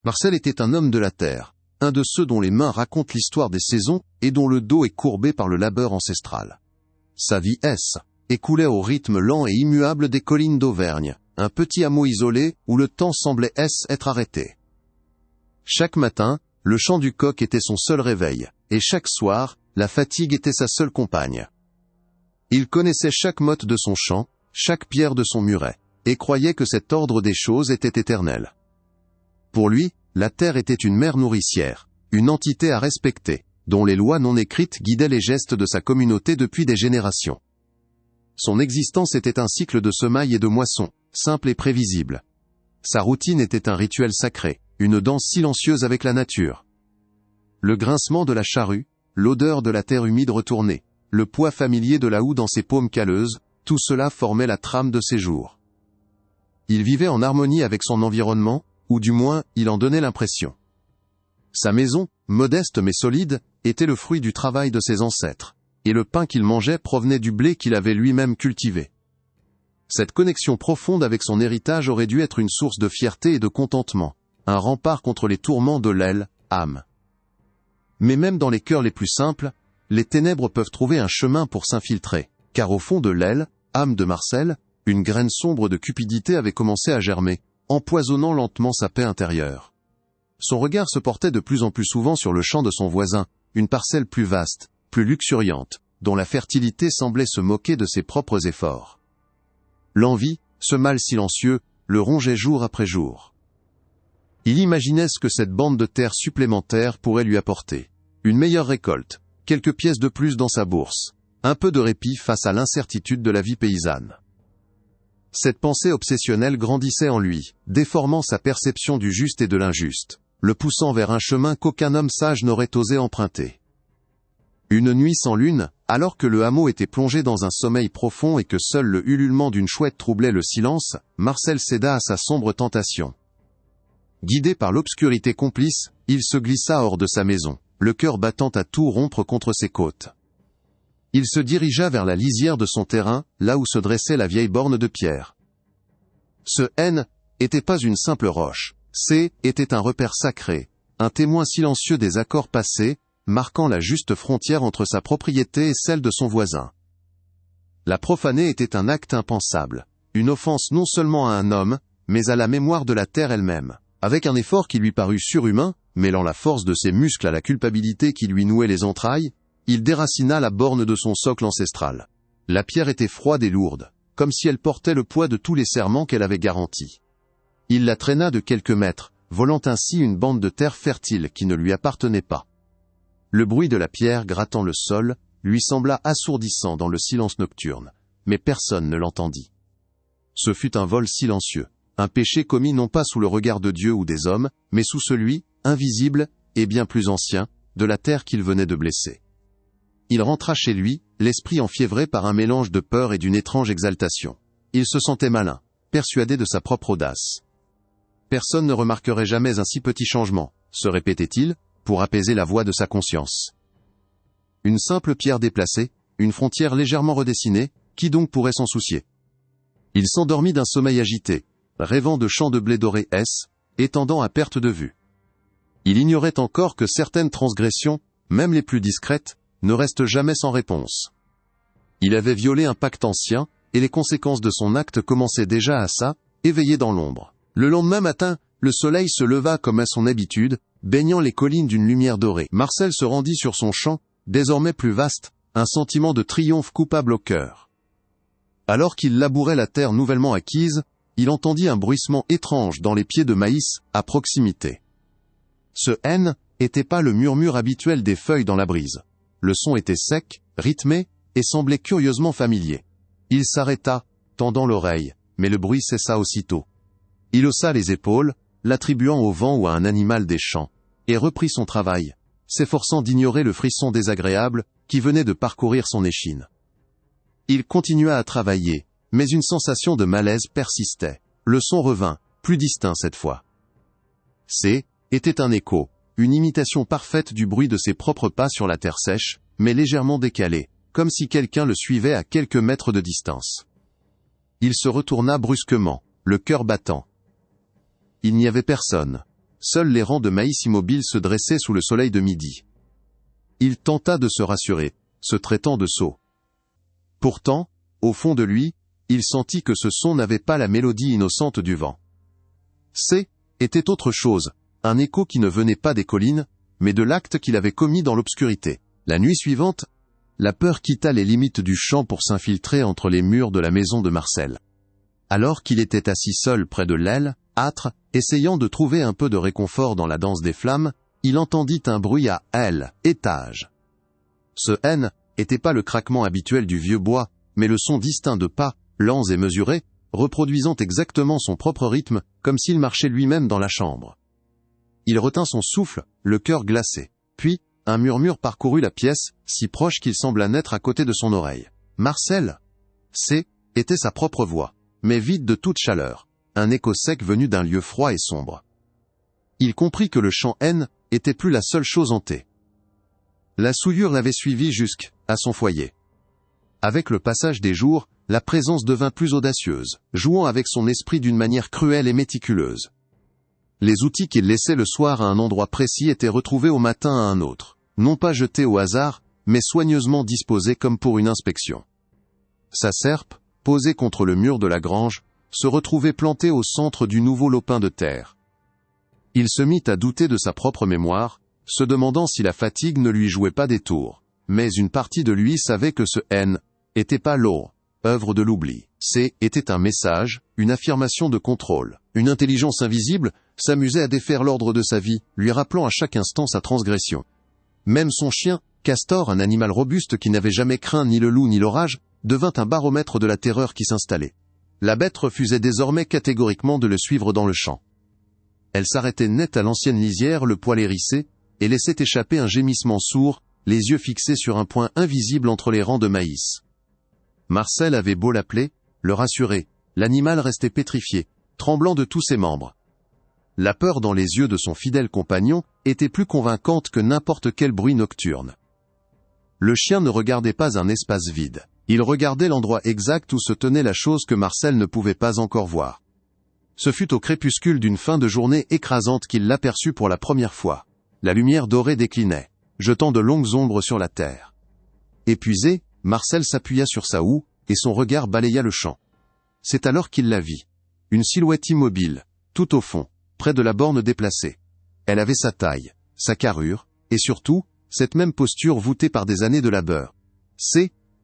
Marcel était un homme de la terre, un de ceux dont les mains racontent l'histoire des saisons et dont le dos est courbé par le labeur ancestral. Sa vie écoulait au rythme lent et immuable des collines d'Auvergne, un petit hameau isolé où le temps semblait être arrêté. Chaque matin, le chant du coq était son seul réveil, et chaque soir, la fatigue était sa seule compagne. Il connaissait chaque motte de son chant, chaque pierre de son muret, et croyait que cet ordre des choses était éternel. Pour lui, la terre était une mère nourricière, une entité à respecter, dont les lois non écrites guidaient les gestes de sa communauté depuis des générations. Son existence était un cycle de semailles et de moissons, simple et prévisible. Sa routine était un rituel sacré, une danse silencieuse avec la nature. Le grincement de la charrue, l'odeur de la terre humide retournée, le poids familier de la houe dans ses paumes calleuses, tout cela formait la trame de ses jours. Il vivait en harmonie avec son environnement, ou du moins, il en donnait l'impression. Sa maison, modeste mais solide, était le fruit du travail de ses ancêtres, et le pain qu'il mangeait provenait du blé qu'il avait lui-même cultivé. Cette connexion profonde avec son héritage aurait dû être une source de fierté et de contentement, un rempart contre les tourments de l'âme. Mais même dans les cœurs les plus simples, les ténèbres peuvent trouver un chemin pour s'infiltrer, car au fond de l'âme de Marcel, une graine sombre de cupidité avait commencé à germer, empoisonnant lentement sa paix intérieure. Son regard se portait de plus en plus souvent sur le champ de son voisin, une parcelle plus vaste, plus luxuriante, dont la fertilité semblait se moquer de ses propres efforts. L'envie, ce mal silencieux, le rongeait jour après jour. Il imaginait ce que cette bande de terre supplémentaire pourrait lui apporter. Une meilleure récolte, quelques pièces de plus dans sa bourse, un peu de répit face à l'incertitude de la vie paysanne. Cette pensée obsessionnelle grandissait en lui, déformant sa perception du juste et de l'injuste, le poussant vers un chemin qu'aucun homme sage n'aurait osé emprunter. Une nuit sans lune, alors que le hameau était plongé dans un sommeil profond et que seul le ululement d'une chouette troublait le silence, Marcel céda à sa sombre tentation. Guidé par l'obscurité complice, il se glissa hors de sa maison, le cœur battant à tout rompre contre ses côtes. Il se dirigea vers la lisière de son terrain, là où se dressait la vieille borne de pierre. Ce N était pas une simple roche, était un repère sacré, un témoin silencieux des accords passés, marquant la juste frontière entre sa propriété et celle de son voisin. La profaner était un acte impensable, une offense non seulement à un homme, mais à la mémoire de la terre elle-même. Avec un effort qui lui parut surhumain, mêlant la force de ses muscles à la culpabilité qui lui nouait les entrailles, il déracina la borne de son socle ancestral. La pierre était froide et lourde, comme si elle portait le poids de tous les serments qu'elle avait garantis. Il la traîna de quelques mètres, volant ainsi une bande de terre fertile qui ne lui appartenait pas. Le bruit de la pierre grattant le sol lui sembla assourdissant dans le silence nocturne, mais personne ne l'entendit. Ce fut un vol silencieux, un péché commis non pas sous le regard de Dieu ou des hommes, mais sous celui, invisible, et bien plus ancien, de la terre qu'il venait de blesser. Il rentra chez lui, l'esprit enfiévré par un mélange de peur et d'une étrange exaltation. Il se sentait malin, persuadé de sa propre audace. Personne ne remarquerait jamais un si petit changement, se répétait-il, pour apaiser la voix de sa conscience. Une simple pierre déplacée, une frontière légèrement redessinée, qui donc pourrait s'en soucier? Il s'endormit d'un sommeil agité, rêvant de champs de blé doré étendant à perte de vue. Il ignorait encore que certaines transgressions, même les plus discrètes, ne restent jamais sans réponse. Il avait violé un pacte ancien, et les conséquences de son acte commençaient déjà à éveiller dans l'ombre. Le lendemain matin, le soleil se leva comme à son habitude, baignant les collines d'une lumière dorée. Marcel se rendit sur son champ, désormais plus vaste, un sentiment de triomphe coupable au cœur. Alors qu'il labourait la terre nouvellement acquise, il entendit un bruissement étrange dans les pieds de maïs, à proximité. Ce N n'était pas le murmure habituel des feuilles dans la brise. Le son était sec, rythmé, et semblait curieusement familier. Il s'arrêta, tendant l'oreille, mais le bruit cessa aussitôt. Il haussa les épaules, l'attribuant au vent ou à un animal des champs, et reprit son travail, s'efforçant d'ignorer le frisson désagréable qui venait de parcourir son échine. Il continua à travailler, mais une sensation de malaise persistait. Le son revint, plus distinct cette fois. Était un écho, une imitation parfaite du bruit de ses propres pas sur la terre sèche, mais légèrement décalé, comme si quelqu'un le suivait à quelques mètres de distance. Il se retourna brusquement, le cœur battant. Il n'y avait personne. seuls les rangs de maïs immobiles se dressaient sous le soleil de midi. Il tenta de se rassurer, se traitant de sot. Pourtant, au fond de lui, il sentit que ce son n'avait pas la mélodie innocente du vent. C'est était autre chose, un écho qui ne venait pas des collines, mais de l'acte qu'il avait commis dans l'obscurité. La nuit suivante, la peur quitta les limites du champ pour s'infiltrer entre les murs de la maison de Marcel. Alors qu'il était assis seul près de l'aile, âtre, essayant de trouver un peu de réconfort dans la danse des flammes, il entendit un bruit à étage. Ce N était pas le craquement habituel du vieux bois, mais le son distinct de pas, lents et mesurés, reproduisant exactement son propre rythme, comme s'il marchait lui-même dans la chambre. Il retint son souffle, le cœur glacé. Puis, un murmure parcourut la pièce, si proche qu'il sembla naître à côté de son oreille. « Marcel !» était sa propre voix, mais vide de toute chaleur, un écho sec venu d'un lieu froid et sombre. Il comprit que le chant N était plus la seule chose hantée. La souillure l'avait suivi jusqu'à son foyer. Avec le passage des jours, la présence devint plus audacieuse, jouant avec son esprit d'une manière cruelle et méticuleuse. Les outils qu'il laissait le soir à un endroit précis étaient retrouvés au matin à un autre, non pas jetés au hasard, mais soigneusement disposés comme pour une inspection. Sa serpe, posée contre le mur de la grange, se retrouvait plantée au centre du nouveau lopin de terre. Il se mit à douter de sa propre mémoire, se demandant si la fatigue ne lui jouait pas des tours. Mais une partie de lui savait que ce N était pas l'eau, œuvre de l'oubli. C était un message, une affirmation de contrôle. Une intelligence invisible s'amusait à défaire l'ordre de sa vie, lui rappelant à chaque instant sa transgression. Même son chien, Castor, un animal robuste qui n'avait jamais craint ni le loup ni l'orage, devint un baromètre de la terreur qui s'installait. La bête refusait désormais catégoriquement de le suivre dans le champ. Elle s'arrêtait net à l'ancienne lisière, le poil hérissé, et laissait échapper un gémissement sourd, les yeux fixés sur un point invisible entre les rangs de maïs. Marcel avait beau l'appeler, le rassurer, l'animal restait pétrifié, tremblant de tous ses membres. La peur dans les yeux de son fidèle compagnon était plus convaincante que n'importe quel bruit nocturne. Le chien ne regardait pas un espace vide. Il regardait l'endroit exact où se tenait la chose que Marcel ne pouvait pas encore voir. Ce fut au crépuscule d'une fin de journée écrasante qu'il l'aperçut pour la première fois. La lumière dorée déclinait, jetant de longues ombres sur la terre. Épuisé, Marcel s'appuya sur sa houe, et son regard balaya le champ. C'est alors qu'il la vit. Une silhouette immobile, tout au fond, près de la borne déplacée. Elle avait sa taille, sa carrure, et surtout, cette même posture voûtée par des années de labeur.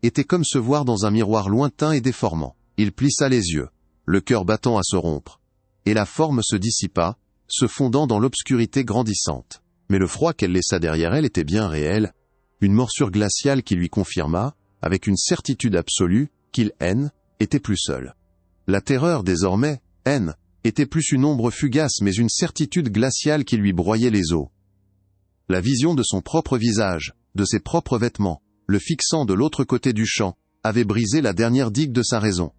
Était comme se voir dans un miroir lointain et déformant. Il plissa les yeux, le cœur battant à se rompre. Et la forme se dissipa, se fondant dans l'obscurité grandissante. Mais le froid qu'elle laissa derrière elle était bien réel, une morsure glaciale qui lui confirma, avec une certitude absolue, qu'il était plus seul. La terreur désormais, était plus une ombre fugace mais une certitude glaciale qui lui broyait les os. La vision de son propre visage, de ses propres vêtements, le fixant de l'autre côté du champ, avait brisé la dernière digue de sa raison.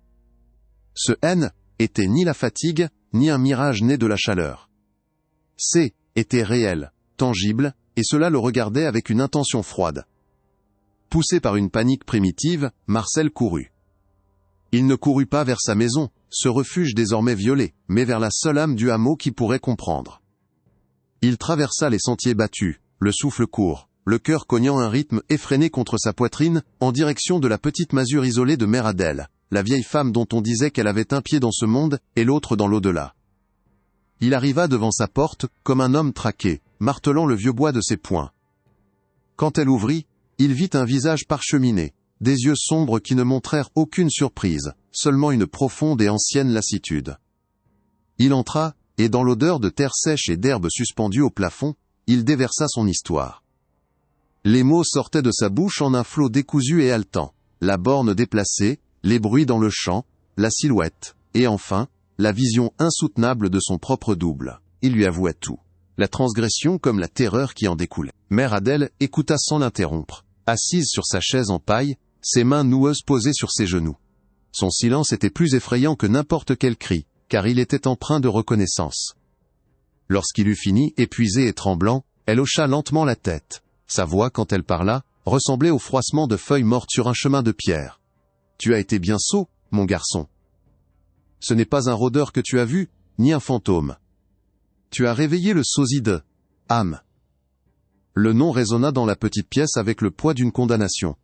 Ce était ni la fatigue, ni un mirage né de la chaleur. Était réel, tangible, et cela le regardait avec une intention froide. Poussé par une panique primitive, Marcel courut. Il ne courut pas vers sa maison, ce refuge désormais violé, mais vers la seule âme du hameau qui pourrait comprendre. Il traversa les sentiers battus, le souffle court, le cœur cognant un rythme effréné contre sa poitrine, en direction de la petite masure isolée de Mère Adèle, la vieille femme dont on disait qu'elle avait un pied dans ce monde et l'autre dans l'au-delà. Il arriva devant sa porte, comme un homme traqué, martelant le vieux bois de ses poings. Quand elle ouvrit, il vit un visage parcheminé, des yeux sombres qui ne montrèrent aucune surprise, seulement une profonde et ancienne lassitude. Il entra, et dans l'odeur de terre sèche et d'herbe suspendue au plafond, il déversa son histoire. Les mots sortaient de sa bouche en un flot décousu et haletant, la borne déplacée, les bruits dans le champ, la silhouette, et enfin, la vision insoutenable de son propre double. Il lui avoua tout. La transgression comme la terreur qui en découlait. Mère Adèle écouta sans l'interrompre, assise sur sa chaise en paille, ses mains noueuses posées sur ses genoux. Son silence était plus effrayant que n'importe quel cri, car il était empreint de reconnaissance. Lorsqu'il eut fini, épuisé et tremblant, elle hocha lentement la tête. Sa voix, quand elle parla, ressemblait au froissement de feuilles mortes sur un chemin de pierre. « Tu as été bien sot, mon garçon. Ce n'est pas un rôdeur que tu as vu, ni un fantôme. Tu as réveillé le sosie de Am. Le nom résonna dans la petite pièce avec le poids d'une condamnation.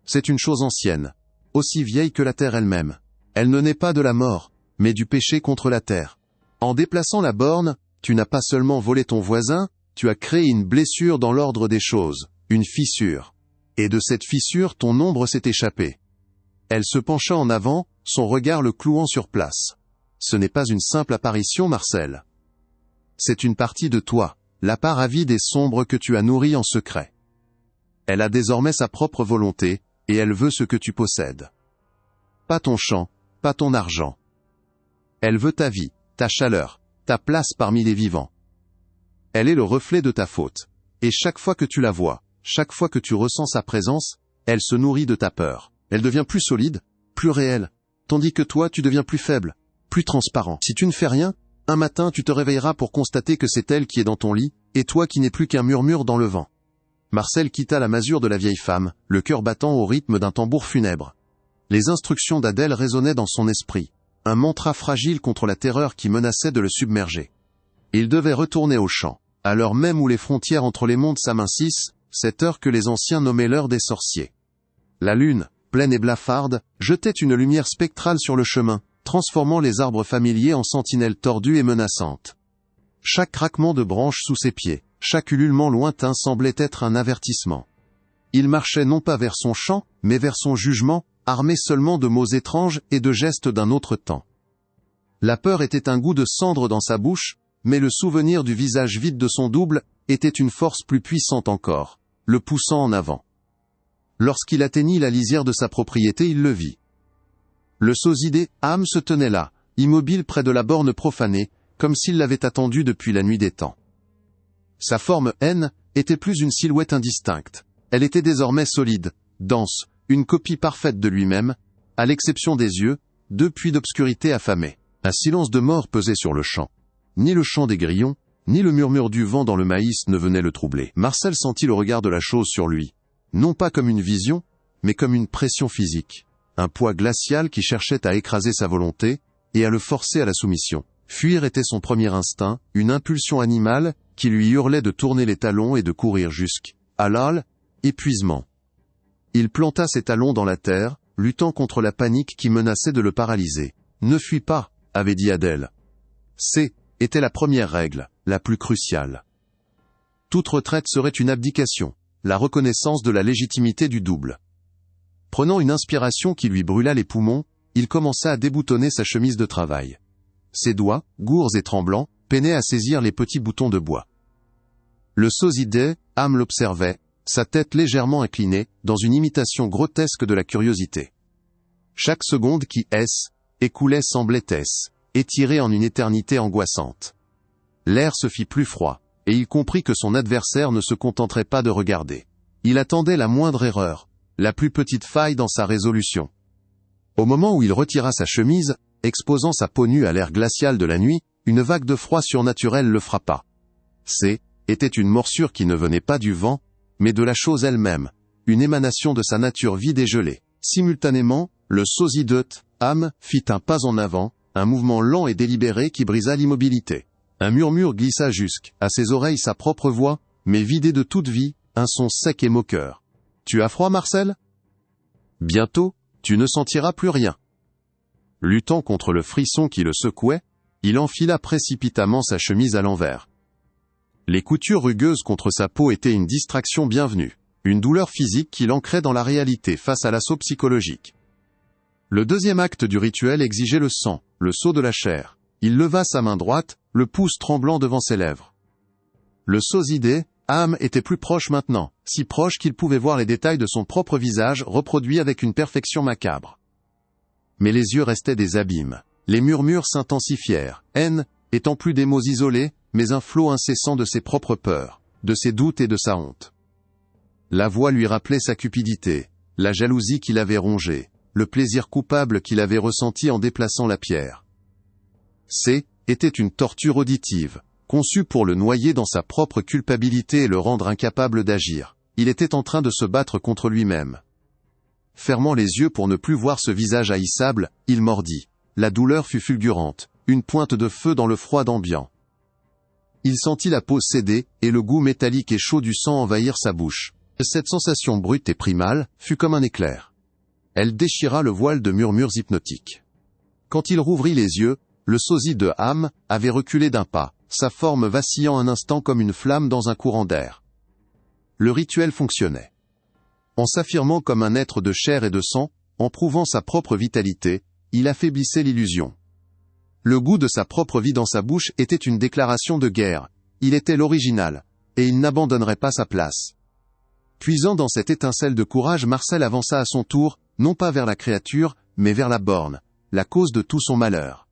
C'est une chose ancienne, aussi vieille que la terre elle-même. Elle ne naît pas de la mort, mais du péché contre la terre. En déplaçant la borne, tu n'as pas seulement volé ton voisin, tu as créé une blessure dans l'ordre des choses, une fissure. Et de cette fissure ton ombre s'est échappée. Elle se pencha en avant, son regard le clouant sur place. Ce n'est pas une simple apparition, Marcel. C'est une partie de toi, la part avide et sombre que tu as nourrie en secret. Elle a désormais sa propre volonté, et elle veut ce que tu possèdes. Pas ton champ, pas ton argent. Elle veut ta vie, ta chaleur, ta place parmi les vivants. Elle est le reflet de ta faute. Et chaque fois que tu la vois, chaque fois que tu ressens sa présence, elle se nourrit de ta peur. Elle devient plus solide, plus réelle, tandis que toi tu deviens plus faible, plus transparent. Si tu ne fais rien, un matin tu te réveilleras pour constater que c'est elle qui est dans ton lit, et toi qui n'es plus qu'un murmure dans le vent. Marcel quitta la masure de la vieille femme, le cœur battant au rythme d'un tambour funèbre. Les instructions d'Adèle résonnaient dans son esprit, un mantra fragile contre la terreur qui menaçait de le submerger. Il devait retourner au champ, à l'heure même où les frontières entre les mondes s'amincissent, cette heure que les anciens nommaient l'heure des sorciers. La lune, pleine et blafarde, jetait une lumière spectrale sur le chemin, transformant les arbres familiers en sentinelles tordues et menaçantes. Chaque craquement de branches sous ses pieds, chaque ululement lointain semblait être un avertissement. Il marchait non pas vers son champ, mais vers son jugement, armé seulement de mots étranges et de gestes d'un autre temps. La peur était un goût de cendre dans sa bouche, mais le souvenir du visage vide de son double était une force plus puissante encore, le poussant en avant. Lorsqu'il atteignit la lisière de sa propriété, il le vit. Le sosidé, Am, se tenait là, immobile près de la borne profanée, comme s'il l'avait attendu depuis la nuit des temps. Sa forme, N, était plus une silhouette indistincte. Elle était désormais solide, dense, une copie parfaite de lui-même, à l'exception des yeux, deux puits d'obscurité affamés. Un silence de mort pesait sur le champ. Ni le chant des grillons, ni le murmure du vent dans le maïs ne venaient le troubler. Marcel sentit le regard de la chose sur lui. Non pas comme une vision, mais comme une pression physique. Un poids glacial qui cherchait à écraser sa volonté, et à le forcer à la soumission. Fuir était son premier instinct, une impulsion animale, qui lui hurlait de tourner les talons et de courir jusqu'à l'épuisement. Il planta ses talons dans la terre, luttant contre la panique qui menaçait de le paralyser. « Ne fuis pas », avait dit Adèle. Était la première règle, la plus cruciale. Toute retraite serait une abdication, la reconnaissance de la légitimité du double. Prenant une inspiration qui lui brûla les poumons, il commença à déboutonner sa chemise de travail. Ses doigts, gourds et tremblants, peinaient à saisir les petits boutons de bois. Le sosidé, Am l'observait, sa tête légèrement inclinée, dans une imitation grotesque de la curiosité. Chaque seconde qui écoulait semblait étirée en une éternité angoissante. L'air se fit plus froid, et il comprit que son adversaire ne se contenterait pas de regarder. Il attendait la moindre erreur, la plus petite faille dans sa résolution. Au moment où il retira sa chemise, exposant sa peau nue à l'air glacial de la nuit, une vague de froid surnaturel le frappa. Était une morsure qui ne venait pas du vent, mais de la chose elle-même, une émanation de sa nature vide et gelée. Simultanément, le sosie de Am fit un pas en avant, un mouvement lent et délibéré qui brisa l'immobilité. Un murmure glissa jusqu'à ses oreilles sa propre voix, mais vidée de toute vie, un son sec et moqueur. « Tu as froid, Marcel ? Bientôt, tu ne sentiras plus rien. » Luttant contre le frisson qui le secouait, il enfila précipitamment sa chemise à l'envers. Les coutures rugueuses contre sa peau étaient une distraction bienvenue, une douleur physique qui l'ancrait dans la réalité face à l'assaut psychologique. Le deuxième acte du rituel exigeait le sang, le sceau de la chair. Il leva sa main droite, le pouce tremblant devant ses lèvres. Le sosidé, Am, était plus proche maintenant, si proche qu'il pouvait voir les détails de son propre visage reproduits avec une perfection macabre. Mais les yeux restaient des abîmes. Les murmures s'intensifièrent, N, étant plus des mots isolés, mais un flot incessant de ses propres peurs, de ses doutes et de sa honte. La voix lui rappelait sa cupidité, la jalousie qu'il avait rongée, le plaisir coupable qu'il avait ressenti en déplaçant la pierre. Était une torture auditive, conçue pour le noyer dans sa propre culpabilité et le rendre incapable d'agir. Il était en train de se battre contre lui-même. Fermant les yeux pour ne plus voir ce visage haïssable, il mordit. La douleur fut fulgurante, une pointe de feu dans le froid ambiant. Il sentit la peau céder, et le goût métallique et chaud du sang envahir sa bouche. Cette sensation brute et primale fut comme un éclair. Elle déchira le voile de murmures hypnotiques. Quand il rouvrit les yeux, le sosie de Ham avait reculé d'un pas, sa forme vacillant un instant comme une flamme dans un courant d'air. Le rituel fonctionnait. En s'affirmant comme un être de chair et de sang, en prouvant sa propre vitalité, il affaiblissait l'illusion. Le goût de sa propre vie dans sa bouche était une déclaration de guerre. Il était l'original, et il n'abandonnerait pas sa place. Puisant dans cette étincelle de courage, Marcel avança à son tour, non pas vers la créature, mais vers la borne, la cause de tout son malheur.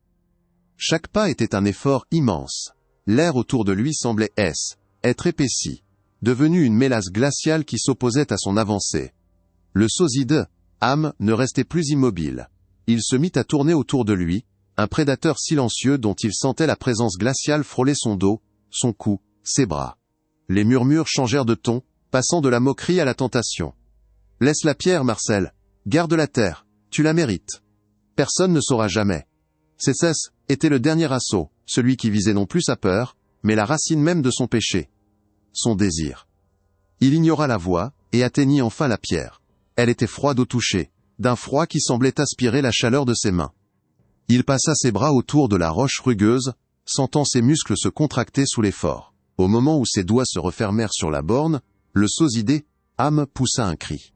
Chaque pas était un effort immense. L'air autour de lui semblait être épaissi, devenu une mélasse glaciale qui s'opposait à son avancée. Le sosie de Ham ne restait plus immobile. Il se mit à tourner autour de lui, un prédateur silencieux dont il sentait la présence glaciale frôler son dos, son cou, ses bras. Les murmures changèrent de ton, passant de la moquerie à la tentation. « Laisse la pierre, Marcel. Garde la terre. Tu la mérites. Personne ne saura jamais. » Cécès était le dernier assaut, celui qui visait non plus sa peur, mais la racine même de son péché. Son désir. Il ignora la voix, et atteignit enfin la pierre. Elle était froide au toucher, d'un froid qui semblait aspirer la chaleur de ses mains. Il passa ses bras autour de la roche rugueuse, sentant ses muscles se contracter sous l'effort. Au moment où ses doigts se refermèrent sur la borne, le sosie de Ham poussa un cri.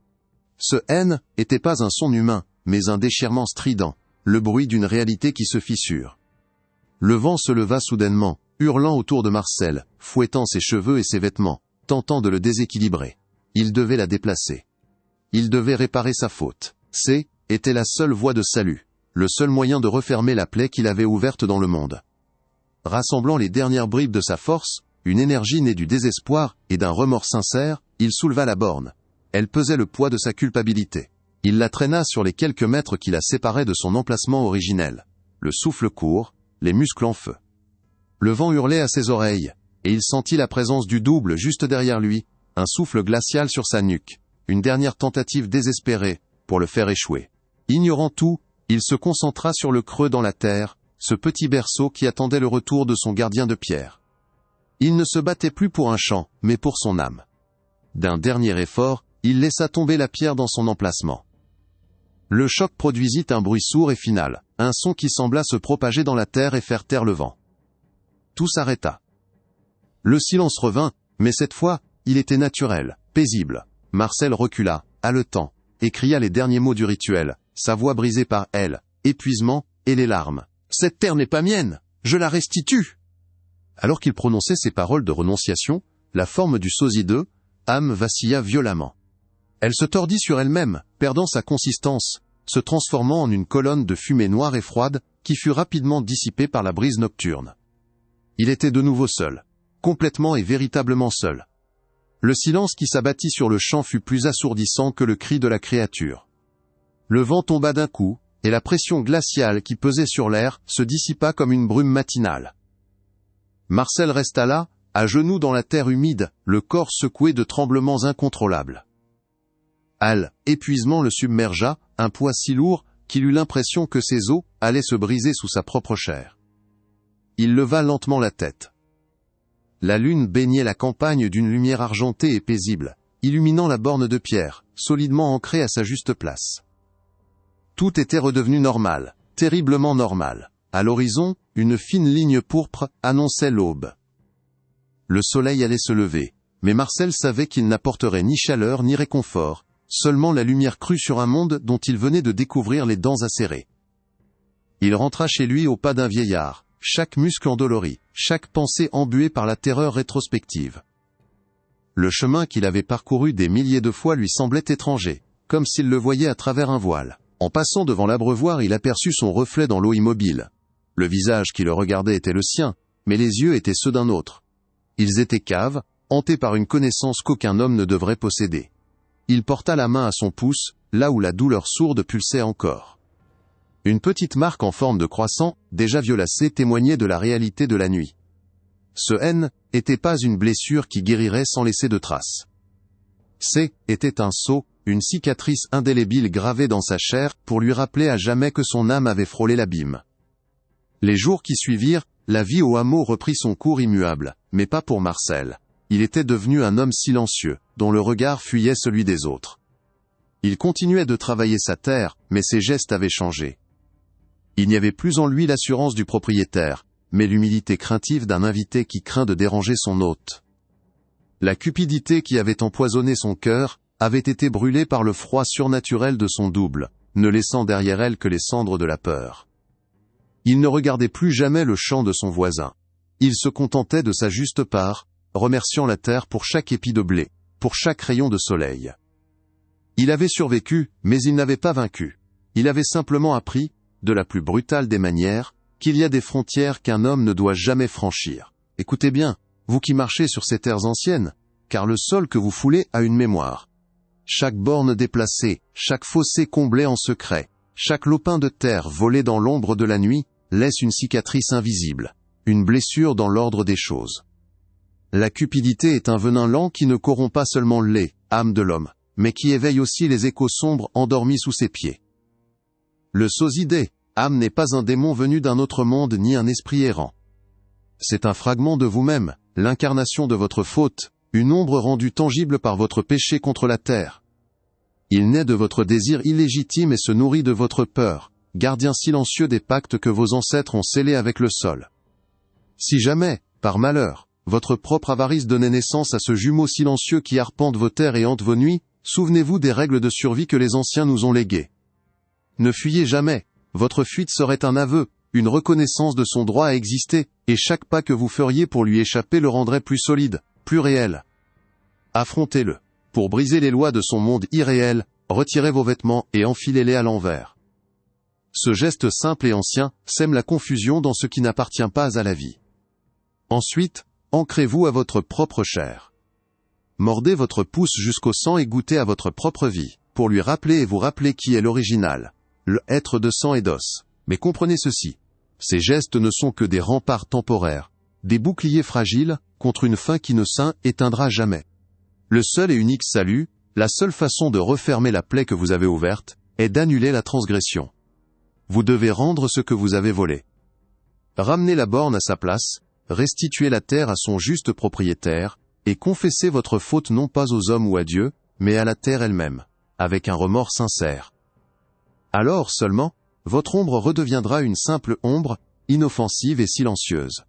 Ce N n'était pas un son humain, mais un déchirement strident, le bruit d'une réalité qui se fissure. Le vent se leva soudainement, hurlant autour de Marcel, fouettant ses cheveux et ses vêtements, tentant de le déséquilibrer. Il devait la déplacer. Il devait réparer sa faute. C était la seule voie de salut, le seul moyen de refermer la plaie qu'il avait ouverte dans le monde. Rassemblant les dernières bribes de sa force, une énergie née du désespoir et d'un remords sincère, il souleva la borne. Elle pesait le poids de sa culpabilité. Il la traîna sur les quelques mètres qui la séparaient de son emplacement originel. Le souffle court, les muscles en feu. Le vent hurlait à ses oreilles, et il sentit la présence du double juste derrière lui, un souffle glacial sur sa nuque, une dernière tentative désespérée, pour le faire échouer. Ignorant tout, il se concentra sur le creux dans la terre, ce petit berceau qui attendait le retour de son gardien de pierre. Il ne se battait plus pour un champ, mais pour son âme. D'un dernier effort, il laissa tomber la pierre dans son emplacement. Le choc produisit un bruit sourd et final, un son qui sembla se propager dans la terre et faire taire le vent. Tout s'arrêta. Le silence revint, mais cette fois, il était naturel, paisible. Marcel recula, haletant, et cria les derniers mots du rituel, sa voix brisée par épuisement, et les larmes. « Cette terre n'est pas mienne, je la restitue !» Alors qu'il prononçait ces paroles de renonciation, la forme du sosie de Ham vacilla violemment. Elle se tordit sur elle-même, perdant sa consistance, se transformant en une colonne de fumée noire et froide, qui fut rapidement dissipée par la brise nocturne. Il était de nouveau seul. Complètement et véritablement seul. Le silence qui s'abattit sur le champ fut plus assourdissant que le cri de la créature. Le vent tomba d'un coup, et la pression glaciale qui pesait sur l'air se dissipa comme une brume matinale. Marcel resta là, à genoux dans la terre humide, le corps secoué de tremblements incontrôlables. Épuisement le submergea, un poids si lourd, qu'il eut l'impression que ses os allaient se briser sous sa propre chair. Il leva lentement la tête. La lune baignait la campagne d'une lumière argentée et paisible, illuminant la borne de pierre, solidement ancrée à sa juste place. Tout était redevenu normal, terriblement normal. À l'horizon, une fine ligne pourpre annonçait l'aube. Le soleil allait se lever, mais Marcel savait qu'il n'apporterait ni chaleur ni réconfort, seulement la lumière crue sur un monde dont il venait de découvrir les dents acérées. Il rentra chez lui au pas d'un vieillard, chaque muscle endolori, chaque pensée embuée par la terreur rétrospective. Le chemin qu'il avait parcouru des milliers de fois lui semblait étranger, comme s'il le voyait à travers un voile. En passant devant l'abreuvoir, il aperçut son reflet dans l'eau immobile. Le visage qui le regardait était le sien, mais les yeux étaient ceux d'un autre. Ils étaient caves, hantés par une connaissance qu'aucun homme ne devrait posséder. Il porta la main à son pouce, là où la douleur sourde pulsait encore. Une petite marque en forme de croissant, déjà violacée, témoignait de la réalité de la nuit. Ce N n'était pas une blessure qui guérirait sans laisser de traces. C était un sceau, une cicatrice indélébile gravée dans sa chair, pour lui rappeler à jamais que son âme avait frôlé l'abîme. Les jours qui suivirent, la vie au hameau reprit son cours immuable, mais pas pour Marcel. Il était devenu un homme silencieux, dont le regard fuyait celui des autres. Il continuait de travailler sa terre, mais ses gestes avaient changé. Il n'y avait plus en lui l'assurance du propriétaire, mais l'humilité craintive d'un invité qui craint de déranger son hôte. La cupidité qui avait empoisonné son cœur avait été brûlée par le froid surnaturel de son double, ne laissant derrière elle que les cendres de la peur. Il ne regardait plus jamais le champ de son voisin. Il se contentait de sa juste part, remerciant la terre pour chaque épi de blé, pour chaque rayon de soleil. Il avait survécu, mais il n'avait pas vaincu. Il avait simplement appris, de la plus brutale des manières, qu'il y a des frontières qu'un homme ne doit jamais franchir. Écoutez bien, vous qui marchez sur ces terres anciennes, car le sol que vous foulez a une mémoire. Chaque borne déplacée, chaque fossé comblé en secret, chaque lopin de terre volé dans l'ombre de la nuit, laisse une cicatrice invisible, une blessure dans l'ordre des choses. La cupidité est un venin lent qui ne corrompt pas seulement l'âme, âme de l'homme, mais qui éveille aussi les échos sombres endormis sous ses pieds. Le sosidé, âme n'est pas un démon venu d'un autre monde ni un esprit errant. C'est un fragment de vous-même, l'incarnation de votre faute, une ombre rendue tangible par votre péché contre la terre. Il naît de votre désir illégitime et se nourrit de votre peur, gardien silencieux des pactes que vos ancêtres ont scellés avec le sol. Si jamais, par malheur, votre propre avarice donnait naissance à ce jumeau silencieux qui arpente vos terres et hante vos nuits, souvenez-vous des règles de survie que les anciens nous ont léguées. Ne fuyez jamais, votre fuite serait un aveu, une reconnaissance de son droit à exister, et chaque pas que vous feriez pour lui échapper le rendrait plus solide, plus réel. Affrontez-le. Pour briser les lois de son monde irréel, retirez vos vêtements et enfilez-les à l'envers. Ce geste simple et ancien sème la confusion dans ce qui n'appartient pas à la vie. Ensuite, ancrez-vous à votre propre chair. Mordez votre pouce jusqu'au sang et goûtez à votre propre vie, pour lui rappeler et vous rappeler qui est l'original, le être de sang et d'os. Mais comprenez ceci. Ces gestes ne sont que des remparts temporaires, des boucliers fragiles, contre une faim qui ne s'éteindra jamais. Le seul et unique salut, la seule façon de refermer la plaie que vous avez ouverte, est d'annuler la transgression. Vous devez rendre ce que vous avez volé. Ramenez la borne à sa place, restituez la terre à son juste propriétaire, et confessez votre faute non pas aux hommes ou à Dieu, mais à la terre elle-même, avec un remords sincère. Alors seulement, votre ombre redeviendra une simple ombre, inoffensive et silencieuse.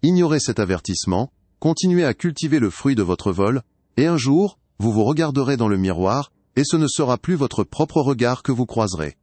Ignorez cet avertissement, continuez à cultiver le fruit de votre vol, et un jour, vous vous regarderez dans le miroir, et ce ne sera plus votre propre regard que vous croiserez.